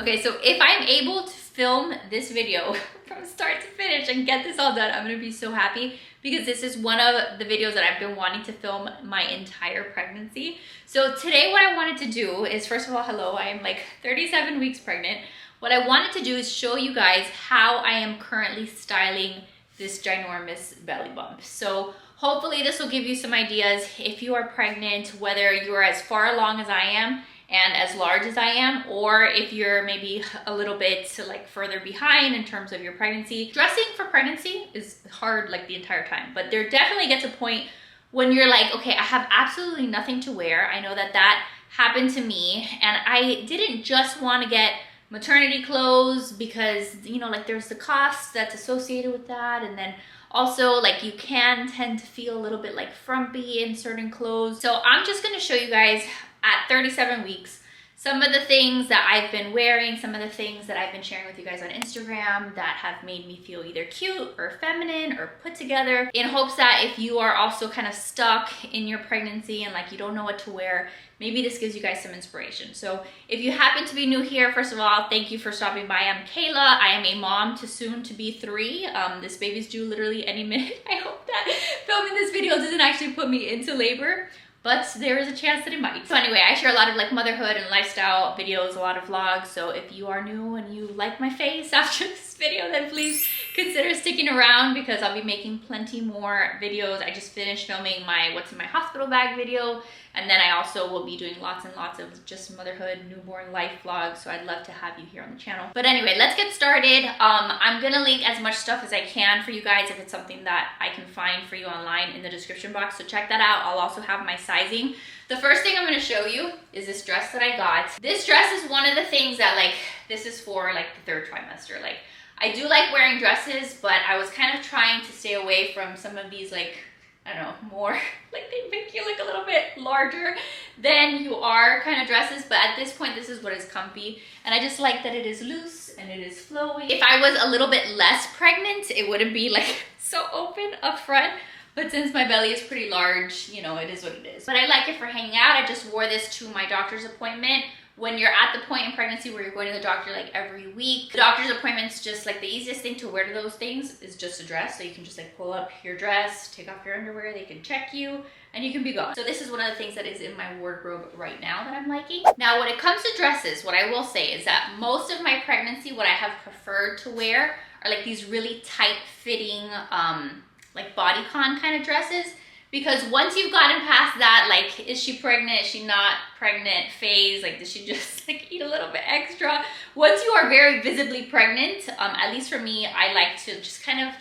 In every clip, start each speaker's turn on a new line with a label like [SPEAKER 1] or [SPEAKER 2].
[SPEAKER 1] Okay, so if I'm able to film this video from start to finish and get this all done, I'm gonna be so happy because this is one of the videos that I've been wanting to film my entire pregnancy. So today what I wanted to do is, first of all, hello, I am like 37 weeks pregnant. What I wanted to do is show you guys how I am currently styling this ginormous belly bump. So hopefully this will give you some ideas if you are pregnant, whether you're as far along as I am and as large as I am, or if you're maybe a little bit like further behind in terms of your pregnancy. Dressing for pregnancy is hard like the entire time, but there definitely gets a point when you're like, okay, I have absolutely nothing to wear. I know that that happened to me, and I didn't just want to get maternity clothes because, you know, like there's the cost that's associated with that, and then also like you can tend to feel a little bit like frumpy in certain clothes. So I'm just going to show you guys at 37 weeks some of the things that I've been wearing, some of the things that I've been sharing with you guys on Instagram that have made me feel either cute or feminine or put together, in hopes that if you are also kind of stuck in your pregnancy and like you don't know what to wear, maybe this gives you guys some inspiration. So if you happen to be new here, first of all, thank you for stopping by. I'm Kayla. I am a mom to soon to be 3. This baby's due literally any minute. I hope that filming this video doesn't actually put me into labor, but there is a chance that it might. So anyway, I share a lot of like motherhood and lifestyle videos, a lot of vlogs. So if you are new and you like my face after this video, then please consider sticking around because I'll be making plenty more videos. I just finished filming my what's in my hospital bag video. And then I also will be doing lots and lots of just motherhood, newborn life vlogs. So I'd love to have you here on the channel. But anyway, let's get started. I'm gonna link as much stuff as I can for you guys if it's something that I can find for you online in the description box. So check that out. I'll also have my sizing. The first thing I'm gonna show you is this dress that I got. This dress is one of the things that like, this is for like the 3rd trimester. Like I do like wearing dresses, but I was kind of trying to stay away from some of these like, I don't know, more like they make you look a little bit larger than you are kind of dresses. But at this point, this is what is comfy. And I just like that it is loose and it is flowy. If I was a little bit less pregnant, it wouldn't be like so open up front. But since my belly is pretty large, you know, it is what it is. But I like it for hanging out. I just wore this to my doctor's appointment. When you're at the point in pregnancy where you're going to the doctor like every week, the doctor's appointment's just like the easiest thing to wear to those things is just a dress. So you can just like pull up your dress, take off your underwear, they can check you, and you can be gone. So this is one of the things that is in my wardrobe right now that I'm liking. Now, when it comes to dresses, what I will say is that most of my pregnancy, what I have preferred to wear are like these really tight fitting, like bodycon kind of dresses. Because once you've gotten past that, like, is she pregnant, is she not pregnant phase, like, does she just like eat a little bit extra? Once you are very visibly pregnant, at least for me, I like to just kind of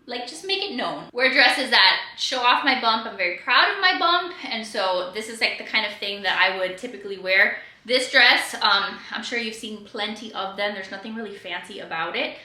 [SPEAKER 1] like just make it known. Wear dresses that show off my bump. I'm very proud of my bump, and so this is like the kind of thing that I would typically wear. This dress, I'm sure you've seen plenty of them. There's nothing really fancy about it.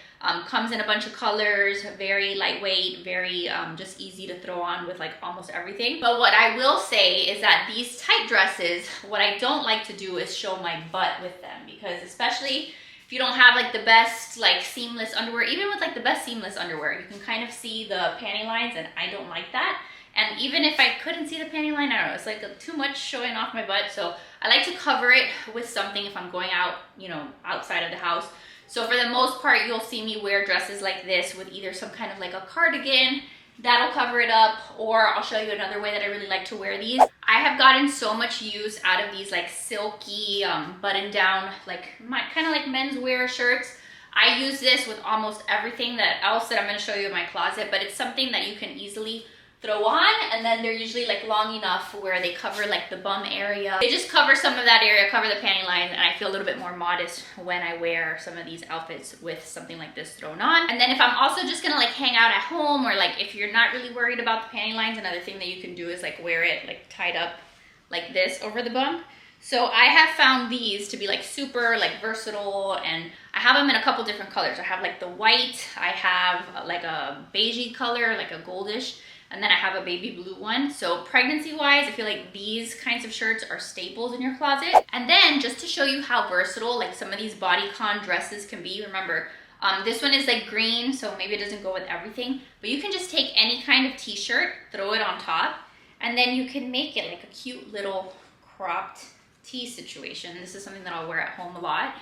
[SPEAKER 1] Comes in a bunch of colors, very lightweight, very just easy to throw on with like almost everything. But what I will say is that these tight dresses, what I don't like to do is show my butt with them, because especially if you don't have like the best like seamless underwear, even with like the best seamless underwear, you can kind of see the panty lines, and I don't like that. And even if I couldn't see the panty line, I don't know, it's like too much showing off my butt. So I like to cover it with something if I'm going out, you know, outside of the house. So for the most part, you'll see me wear dresses like this with either some kind of like a cardigan that'll cover it up, or I'll show you another way that I really like to wear these. I have gotten so much use out of these like silky button down, like kind of like menswear shirts. I use this with almost everything else that I'm going to show you in my closet, but it's something that you can easily throw on, and then they're usually like long enough where they cover like the bum area. They just cover some of that area, cover the panty lines, and I feel a little bit more modest when I wear some of these outfits with something like this thrown on. And then if I'm also just gonna like hang out at home, or like if you're not really worried about the panty lines, another thing that you can do is like wear it like tied up like this over the bum. So I have found these to be like super like versatile, and I have them in a couple different colors. I have like the white, I have like a beigey color, like a goldish, and then I have a baby blue one. So pregnancy wise, I feel like these kinds of shirts are staples in your closet. And then just to show you how versatile like some of these bodycon dresses can be, remember, this one is like green, so maybe it doesn't go with everything, but you can just take any kind of t-shirt, throw it on top, and then you can make it like a cute little cropped tee situation. This is something that I'll wear at home a lot.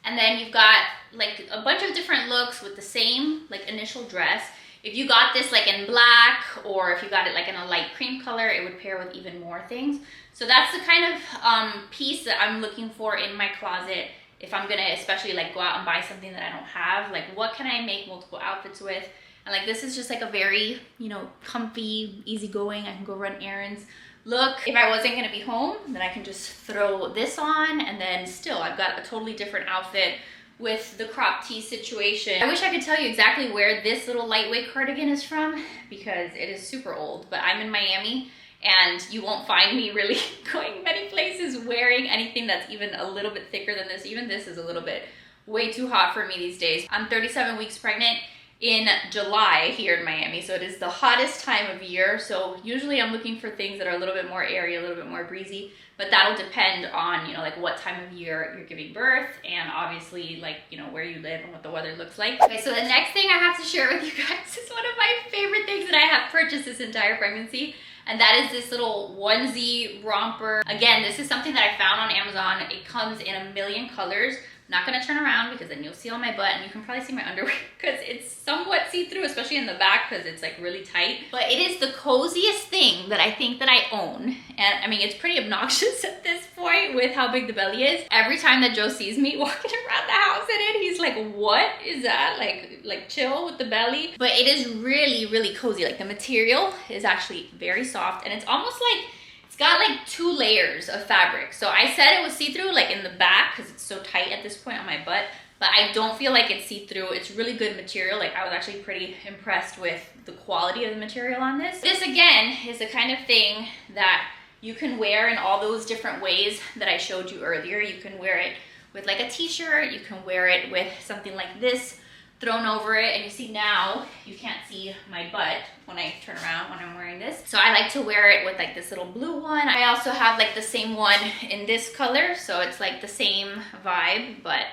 [SPEAKER 1] And then you've got like a bunch of different looks with the same like initial dress. If you got this like in black, or if you got it like in a light cream color, it would pair with even more things. So that's the kind of piece that I'm looking for in my closet if I'm gonna especially like go out and buy something that I don't have. Like, what can I make multiple outfits with? And like, this is just like a very, you know, comfy, easygoing, I can go run errands look. If I wasn't gonna be home, then I can just throw this on, and then still I've got a totally different outfit with the crop tee situation. I wish I could tell you exactly where this little lightweight cardigan is from, because it is super old, but I'm in Miami and you won't find me really going many places wearing anything that's even a little bit thicker than this. Even this is a little bit way too hot for me these days. I'm 37 weeks pregnant in July here in Miami, so it is the hottest time of year. So usually I'm looking for things that are a little bit more airy, a little bit more breezy, but that'll depend on, you know, like what time of year you're giving birth, and obviously like, you know, where you live and what the weather looks like. Okay, so the next thing I have to share with you guys is one of my favorite things that I have purchased this entire pregnancy, and that is this little onesie romper. Again, this is something that I found on Amazon. It comes in a million colors. I'm not gonna turn around because then you'll see all my butt, and you can probably see my underwear because it's somewhat see-through, especially in the back because it's like really tight. But it is the coziest thing that I think that I own. And I mean, it's pretty obnoxious at this point with how big the belly is. Every time that Joe sees me walking around the house in it, he's like, what is that? Like chill with the belly. But it is really, really cozy. Like, the material is actually very soft, and it's almost like it's got like 2 layers of fabric. So I said it was see-through like in the back because it's so tight at this point on my butt, but I don't feel like it's see-through. It's really good material. Like, I was actually pretty impressed with the quality of the material on this. This again is the kind of thing that you can wear in all those different ways that I showed you earlier. You can wear it with like a t-shirt, you can wear it with something like this thrown over it, and you see now you can't see my butt when I turn around when I'm wearing this. So I like to wear it with like this little blue one. I also have like the same one in this color, so it's like the same vibe, but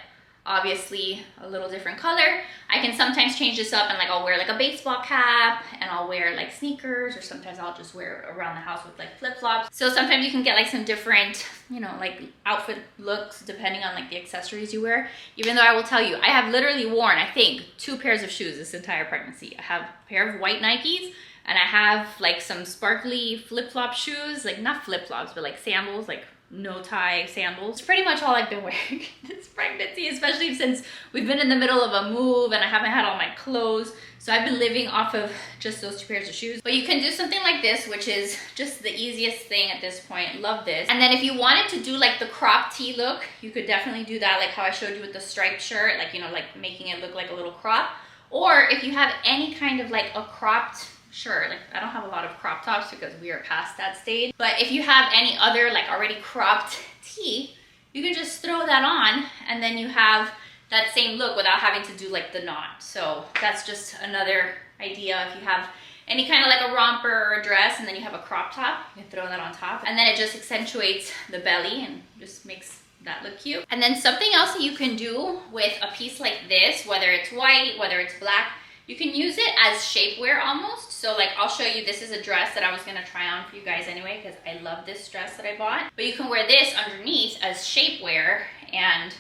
[SPEAKER 1] obviously a little different color. I can sometimes change this up, and like I'll wear like a baseball cap, and I'll wear like sneakers, or sometimes I'll just wear it around the house with like flip-flops. So sometimes you can get like some different, you know, like outfit looks depending on like the accessories you wear. Even though I will tell you, I have literally worn, I think, 2 pairs of shoes this entire pregnancy. I have a pair of white Nikes, and I have like some sparkly flip-flop shoes, like not flip-flops, but like sandals, like no tie sandals. It's pretty much all I've been wearing this pregnancy, especially since we've been in the middle of a move and I haven't had all my clothes. So I've been living off of just those 2 pairs of shoes. But you can do something like this, which is just the easiest thing at this point. Love this. And then if you wanted to do like the crop tee look, you could definitely do that, like how I showed you with the striped shirt, like, you know, like making it look like a little crop. Or if you have any kind of like a cropped shirt, like I don't have a lot of crop tops because we are past that stage, but if you have any other like already cropped tee, you can just throw that on, and then you have that same look without having to do like the knot. So that's just another idea. If you have any kind of like a romper or a dress, and then you have a crop top, you can throw that on top, and then it just accentuates the belly and just makes that look cute. And then something else that you can do with a piece like this, whether it's white, whether it's black, you can use it as shapewear almost. So like, I'll show you, this is a dress that I was gonna try on for you guys anyway, because I love this dress that I bought. But you can wear this underneath as shapewear, and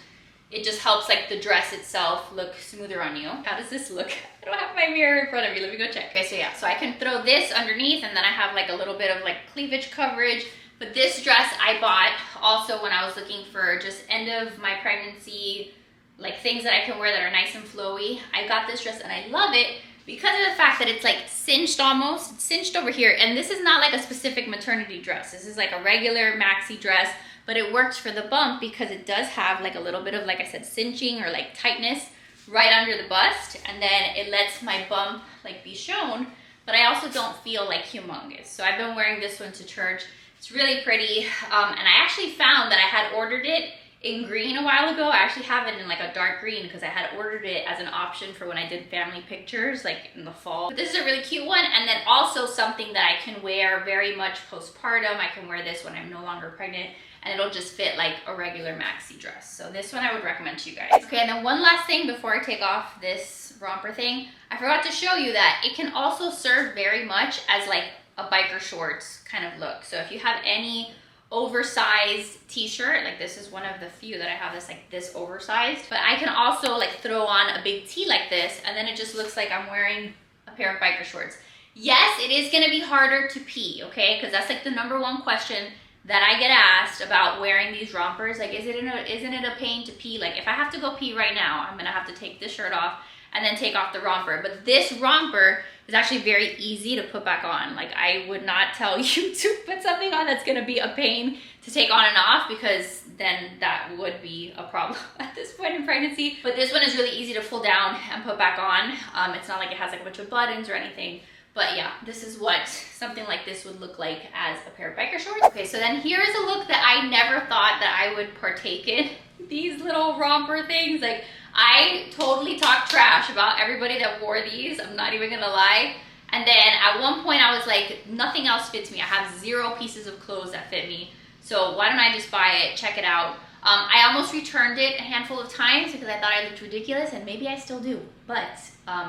[SPEAKER 1] it just helps like the dress itself look smoother on you. How does this look? I don't have my mirror in front of me, let me go check. Okay, so yeah, so I can throw this underneath, and then I have like a little bit of like cleavage coverage. But this dress I bought also when I was looking for just end of my pregnancy, like things that I can wear that are nice and flowy. I got this dress and I love it because of the fact that it's like cinched almost. It's cinched over here, and this is not like a specific maternity dress. This is like a regular maxi dress, but it works for the bump because it does have like a little bit of, like I said, cinching or like tightness right under the bust, and then it lets my bump like be shown, but I also don't feel like humongous. So I've been wearing this one to church. It's really pretty, and I actually found that I had ordered it in green a while ago. I actually have it in like a dark green because I had ordered it as an option for when I did family pictures like in the fall. But this is a really cute one, and then also something that I can wear very much postpartum. I can wear this when I'm no longer pregnant, and it'll just fit like a regular maxi dress. So this one I would recommend to you guys. Okay, and then one last thing before I take off this romper thing, I forgot to show you that it can also serve very much as like a biker shorts kind of look. So if you have any oversized t-shirt. Like this is one of the few that I have that's like this oversized. But I can also like throw on a big tee like this, and then it just looks like I'm wearing a pair of biker shorts. Yes, it is gonna be harder to pee, okay? Because that's like the #1 question that I get asked about wearing these rompers. Like, isn't it a pain to pee? Like, if I have to go pee right now, I'm gonna have to take this shirt off and then take off the romper. But this romper is actually very easy to put back on. Like, I would not tell you to put something on that's gonna be a pain to take on and off, because then that would be a problem at this point in pregnancy. But this one is really easy to pull down and put back on. It's not like it has like a bunch of buttons or anything. But yeah, this is what something like this would look like as a pair of biker shorts. Okay, so then here's a look that I never thought that I would partake in. These little romper things. Like, I totally talked trash about everybody that wore these. I'm not even gonna lie. And then at one point I was like, nothing else fits me. I have 0 pieces of clothes that fit me. So why don't I just buy it, check it out. I almost returned it a handful of times because I thought I looked ridiculous, and maybe I still do, but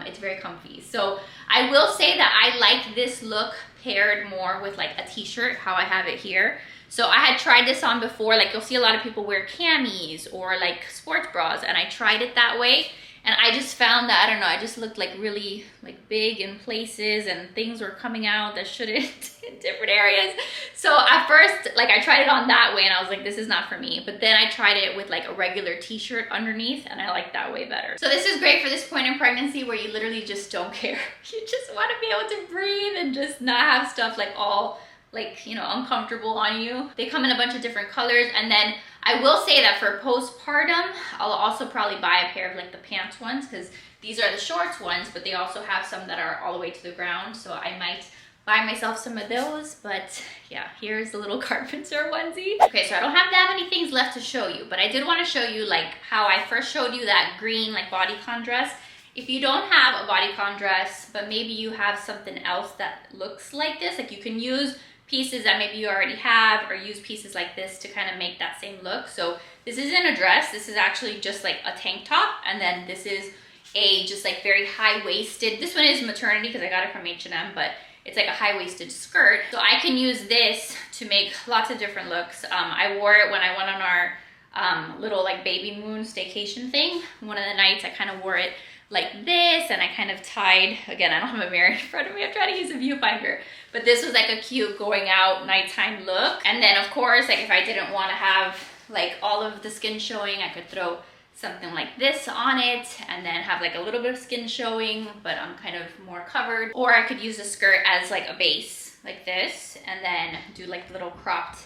[SPEAKER 1] it's very comfy. So I will say that I like this look paired more with like a t-shirt, how I have it here. So I had tried this on before. Like, you'll see a lot of people wear camis or like sports bras, and I tried it that way. And I just found that, I don't know, I just looked like really like big in places, and things were coming out that shouldn't in different areas. So at first, like, I tried it on that way and I was like, this is not for me. But then I tried it with like a regular t-shirt underneath, and I like that way better. So this is great for this point in pregnancy where you literally just don't care. You just want to be able to breathe and just not have stuff like all like, you know, uncomfortable on you. They come in a bunch of different colors. And then I will say that for postpartum, I'll also probably buy a pair of like the pants ones, because these are the shorts ones, but they also have some that are all the way to the ground. So I might buy myself some of those. But yeah, here's the little carpenter onesie. Okay, so I don't have that many things left to show you, but I did want to show you like how I first showed you that green like bodycon dress. If you don't have a bodycon dress, but maybe you have something else that looks like this, like you can use pieces that maybe you already have, or use pieces like this to kind of make that same look. So this isn't a dress, this is actually just like a tank top, and then this is a just like very high-waisted, this one is maternity because I got it from H&M, but it's like a high-waisted skirt. So I can use this to make lots of different looks. I wore it when I went on our little like baby moon staycation thing. One of the nights I kind of wore it like this, and I kind of tied, again, I don't have a mirror in front of me, I'm trying to use a viewfinder, but this was like a cute going out nighttime look. And then of course, like if I didn't want to have like all of the skin showing, I could throw something like this on it and then have like a little bit of skin showing, but I'm kind of more covered. Or I could use the skirt as like a base like this, and then do like the little cropped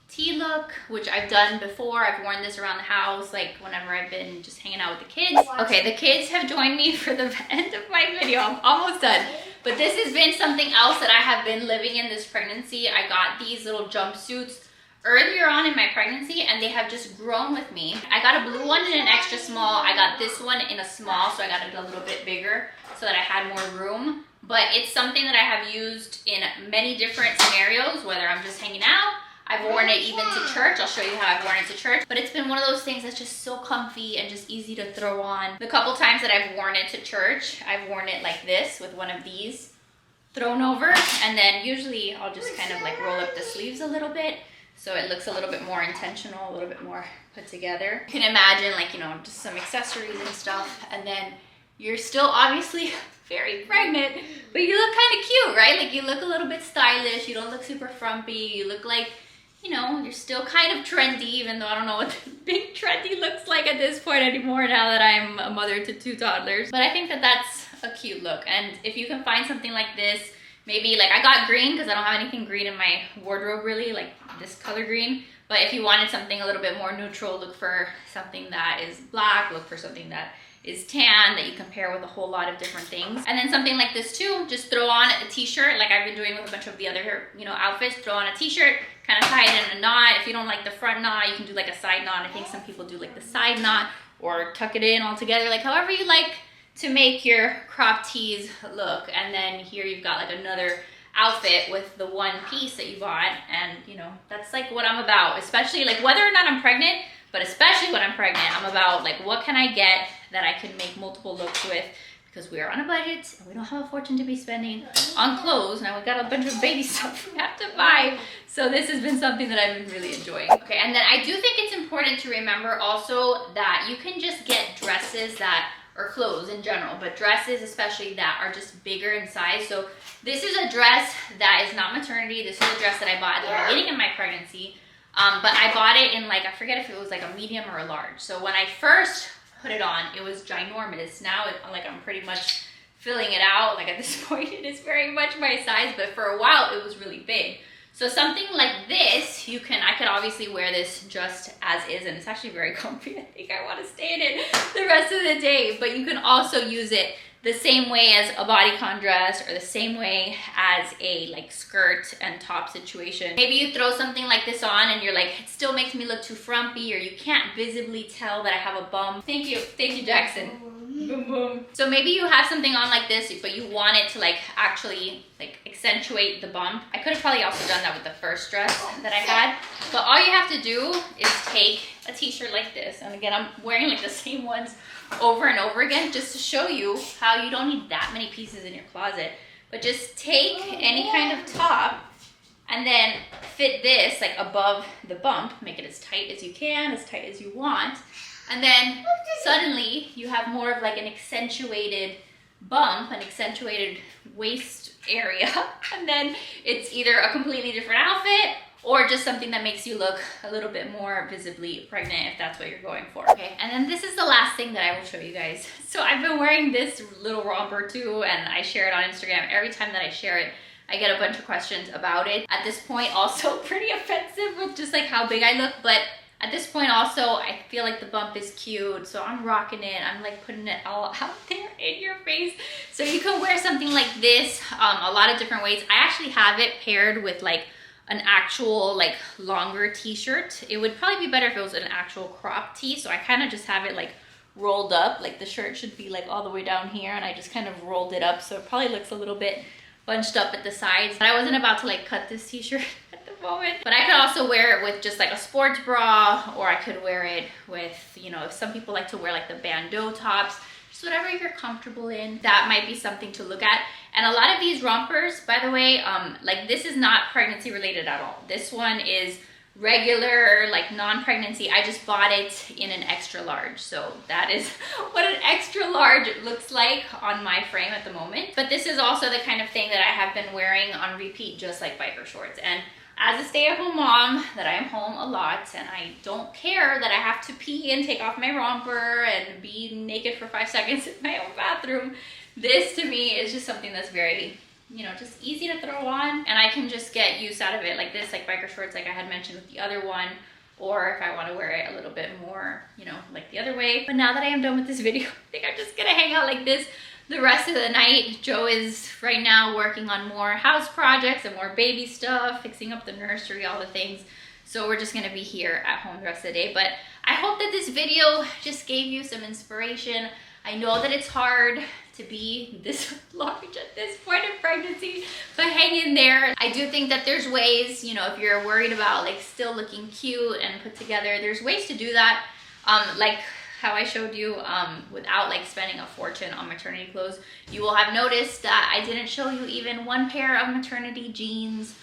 [SPEAKER 1] tee look, which I've done before. I've worn this around the house, like whenever I've been just hanging out with the kids. Okay, the kids have joined me for the end of my video. I'm almost done. But this has been something else that I have been living in this pregnancy. I got these little jumpsuits earlier on in my pregnancy, and they have just grown with me. I got a blue one in an extra small. I got this one in a small, so I got it a little bit bigger so that I had more room. But it's something that I have used in many different scenarios, whether I'm just hanging out, I've worn it even to church. I'll show you how I've worn it to church. But it's been one of those things that's just so comfy and just easy to throw on. The couple times that I've worn it to church, I've worn it like this with one of these thrown over. And then usually I'll just kind of like roll up the sleeves a little bit, so it looks a little bit more intentional, a little bit more put together. You can imagine like, you know, just some accessories and stuff. And then you're still obviously very pregnant, but you look kind of cute, right? Like you look a little bit stylish. You don't look super frumpy. You look like, you know, you're still kind of trendy, even though I don't know what the big trendy looks like at this point anymore now that I'm a mother to 2 toddlers. But I think that that's a cute look. And if you can find something like this, maybe like I got green because I don't have anything green in my wardrobe really, like this color green. But if you wanted something a little bit more neutral, look for something that is black, look for something that is tan that you can pair with a whole lot of different things. And then something like this too, just throw on a t-shirt like I've been doing with a bunch of the other, you know, outfits. Throw on a t-shirt, kind of tie it in a knot. If you don't like the front knot, you can do like a side knot. I think some people do like the side knot, or tuck it in all together, like however you like to make your crop tees look. And then here you've got like another outfit with the one piece that you bought. And you know, that's like what I'm about, especially like whether or not I'm pregnant, but especially when I'm pregnant, I'm about like, what can I get that I can make multiple looks with? because we are on a budget and we don't have a fortune to be spending on clothes. Now we got a bunch of baby stuff we have to buy. So this has been something that I've been really enjoying. Okay, and then I do think it's important to remember also that you can just get dresses that, or clothes in general, but dresses especially, that are just bigger in size. So this is a dress that is not maternity. This is a dress that I bought at the beginning of my pregnancy. But I bought it in like, I forget if it was like a medium or a large. So when I first put it on, it was ginormous. Now I'm pretty much filling it out. Like at this point, it is very much my size, but for a while it was really big. So something like this, I could obviously wear this just as is, and it's actually very comfy. I think I want to stay in it the rest of the day, but you can also use it the same way as a bodycon dress, or the same way as a like skirt and top situation. Maybe you throw something like this on and you're like, it still makes me look too frumpy, or you can't visibly tell that I have a bum. Thank you Jackson. Boom boom. So maybe you have something on like this, but you want it to like actually like accentuate the bump. I could have probably also done that with the first dress that I had, but all you have to do is take a t-shirt like this, and again I'm wearing like the same ones over and over again just to show you how you don't need that many pieces in your closet, but just take any kind of top and then fit this like above the bump, make it as tight as you can, as tight as you want, and then suddenly you have more of like an accentuated bump, an accentuated waist area, and then it's either a completely different outfit or just something that makes you look a little bit more visibly pregnant, if that's what you're going for. Okay, and then this is the last thing that I will show you guys. So I've been wearing this little romper too, and I share it on Instagram. Every time that I share it, I get a bunch of questions about it. At this point, also pretty offensive with just like how big I look, but at this point also, I feel like the bump is cute, so I'm rocking it. I'm like putting it all out there in your face. So you can wear something like this a lot of different ways. I actually have it paired with like an actual like longer t-shirt. It would probably be better if it was an actual crop tee, so I kind of just have it like rolled up. Like the shirt should be like all the way down here, and I just kind of rolled it up, so it probably looks a little bit bunched up at the sides. But I wasn't about to like cut this t-shirt at the moment. But I could also wear it with just like a sports bra, or I could wear it with, you know, if some people like to wear like the bandeau tops, just whatever you're comfortable in. That might be something to look at. And a lot of these rompers, by the way, like this is not pregnancy related at all. This one is regular, like non-pregnancy. I just bought it in an extra large. So that is what an extra large looks like on my frame at the moment. But this is also the kind of thing that I have been wearing on repeat, just like biker shorts. And as a stay-at-home mom, that I am home a lot, and I don't care that I have to pee and take off my romper and be naked for 5 seconds in my own bathroom, this to me is just something that's very, you know, just easy to throw on, and I can just get use out of it like this, like biker shorts like I had mentioned with the other one, or if I want to wear it a little bit more, you know, like the other way. But now that I am done with this video, I think I'm just gonna hang out like this the rest of the night. Joe is right now working on more house projects and more baby stuff, fixing up the nursery, all the things. So we're just gonna be here at home the rest of the day. But I hope that this video just gave you some inspiration. I know that it's hard to be this large at this point in pregnancy, but hang in there. I do think that there's ways, you know, if you're worried about like still looking cute and put together, there's ways to do that. Like how I showed you, without like spending a fortune on maternity clothes. You will have noticed that I didn't show you even one pair of maternity jeans.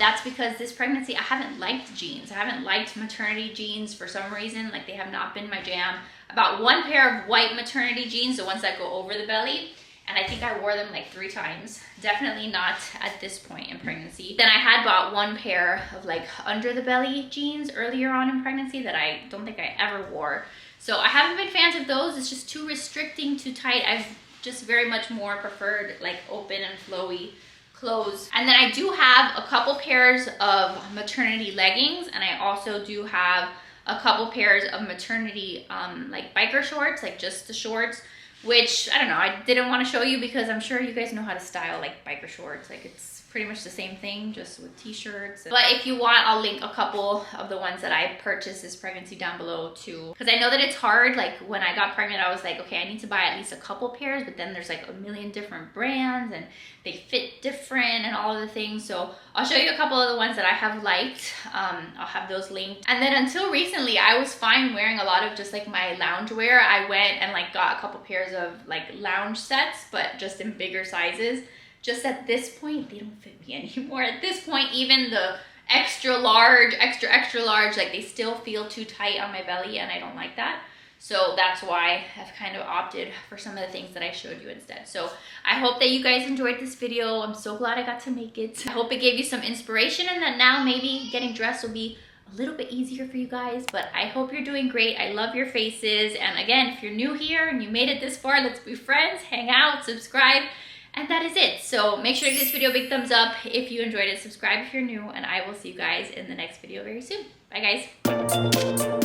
[SPEAKER 1] That's because this pregnancy, I haven't liked jeans. I haven't liked maternity jeans for some reason. Like they have not been my jam. About one pair of white maternity jeans, the ones that go over the belly, and I think I wore them like 3 times. Definitely not at this point in pregnancy. Then I had bought one pair of like under the belly jeans earlier on in pregnancy that I don't think I ever wore. So I haven't been fans of those. It's just too restricting, too tight. I've just very much more preferred like open and flowy clothes. And then I do have a couple pairs of maternity leggings, and I also do have a couple pairs of maternity like biker shorts, like just the shorts, which I don't know, I didn't want to show you because I'm sure you guys know how to style like biker shorts. Like it's pretty much the same thing, just with t-shirts. But if you want, I'll link a couple of the ones that I purchased this pregnancy down below too, because I know that it's hard. Like when I got pregnant, I was like, okay, I need to buy at least a couple pairs, but then there's like a million different brands and they fit different and all of the things. So I'll show you a couple of the ones that I have liked. I'll have those linked. And then until recently, I was fine wearing a lot of just like my lounge wear. I went and like got a couple pairs of like lounge sets, but just in bigger sizes. Just at this point, they don't fit me anymore. At this point, even the extra large, extra large, like they still feel too tight on my belly, and I don't like that. So that's why I've kind of opted for some of the things that I showed you instead. So I hope that you guys enjoyed this video. I'm so glad I got to make it. I hope it gave you some inspiration, and that now maybe getting dressed will be a little bit easier for you guys. But I hope you're doing great. I love your faces. And again, if you're new here and you made it this far, let's be friends, hang out, subscribe. And that is it. So make sure to give this video a big thumbs up if you enjoyed it. Subscribe if you're new, and I will see you guys in the next video very soon. Bye guys.